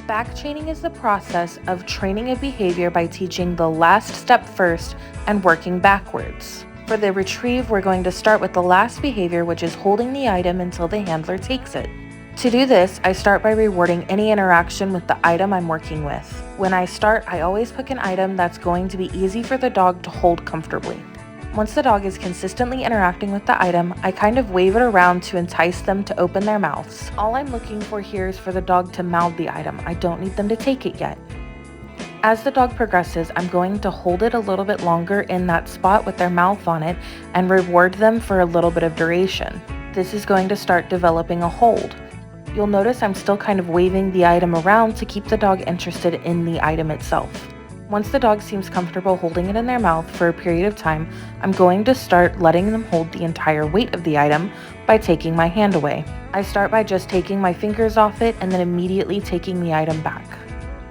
Back chaining is the process of training a behavior by teaching the last step first and working backwards. For the retrieve, we're going to start with the last behavior, which is holding the item until the handler takes it. To do this, I start by rewarding any interaction with the item I'm working with. When I start, I always pick an item that's going to be easy for the dog to hold comfortably. Once the dog is consistently interacting with the item, I kind of wave it around to entice them to open their mouths. All I'm looking for here is for the dog to mouth the item. I don't need them to take it yet. As the dog progresses, I'm going to hold it a little bit longer in that spot with their mouth on it and reward them for a little bit of duration. This is going to start developing a hold. You'll notice I'm still kind of waving the item around to keep the dog interested in the item itself. Once the dog seems comfortable holding it in their mouth for a period of time, I'm going to start letting them hold the entire weight of the item by taking my hand away. I start by just taking my fingers off it and then immediately taking the item back.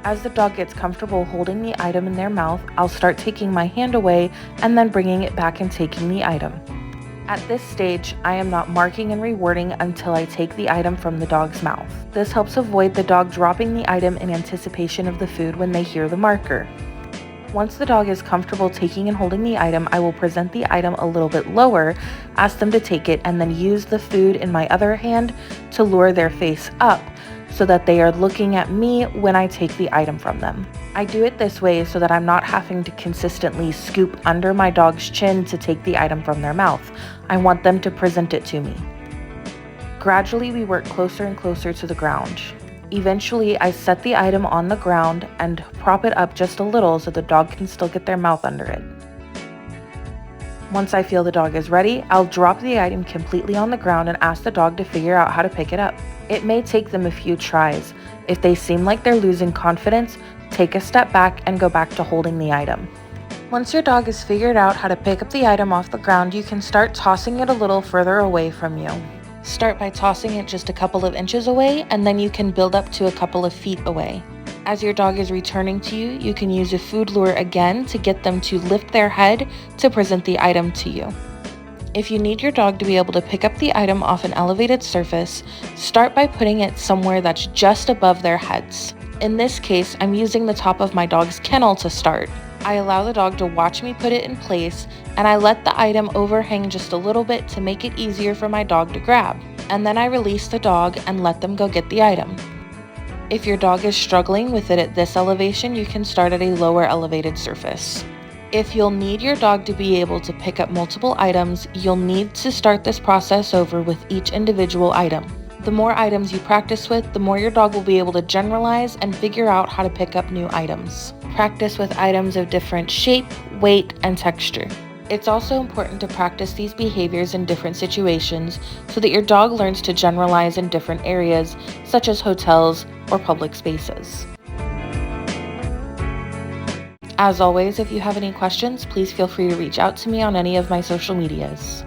As the dog gets comfortable holding the item in their mouth, I'll start taking my hand away and then bringing it back and taking the item. At this stage, I am not marking and rewarding until I take the item from the dog's mouth. This helps avoid the dog dropping the item in anticipation of the food when they hear the marker. Once the dog is comfortable taking and holding the item, I will present the item a little bit lower, ask them to take it, and then use the food in my other hand to lure their face up so that they are looking at me when I take the item from them. I do it this way so that I'm not having to consistently scoop under my dog's chin to take the item from their mouth. I want them to present it to me. Gradually, we work closer and closer to the ground. Eventually, I set the item on the ground and prop it up just a little so the dog can still get their mouth under it. Once I feel the dog is ready, I'll drop the item completely on the ground and ask the dog to figure out how to pick it up. It may take them a few tries. If they seem like they're losing confidence, take a step back and go back to holding the item. Once your dog has figured out how to pick up the item off the ground, you can start tossing it a little further away from you. Start by tossing it just a couple of inches away, and then you can build up to a couple of feet away. As your dog is returning to you, you can use a food lure again to get them to lift their head to present the item to you. If you need your dog to be able to pick up the item off an elevated surface, start by putting it somewhere that's just above their heads. In this case, I'm using the top of my dog's kennel to start. I allow the dog to watch me put it in place, and I let the item overhang just a little bit to make it easier for my dog to grab. And then I release the dog and let them go get the item. If your dog is struggling with it at this elevation, you can start at a lower elevated surface. If you'll need your dog to be able to pick up multiple items, you'll need to start this process over with each individual item. The more items you practice with, the more your dog will be able to generalize and figure out how to pick up new items. Practice with items of different shape, weight, and texture. It's also important to practice these behaviors in different situations so that your dog learns to generalize in different areas, such as hotels or public spaces. As always, if you have any questions, please feel free to reach out to me on any of my social medias.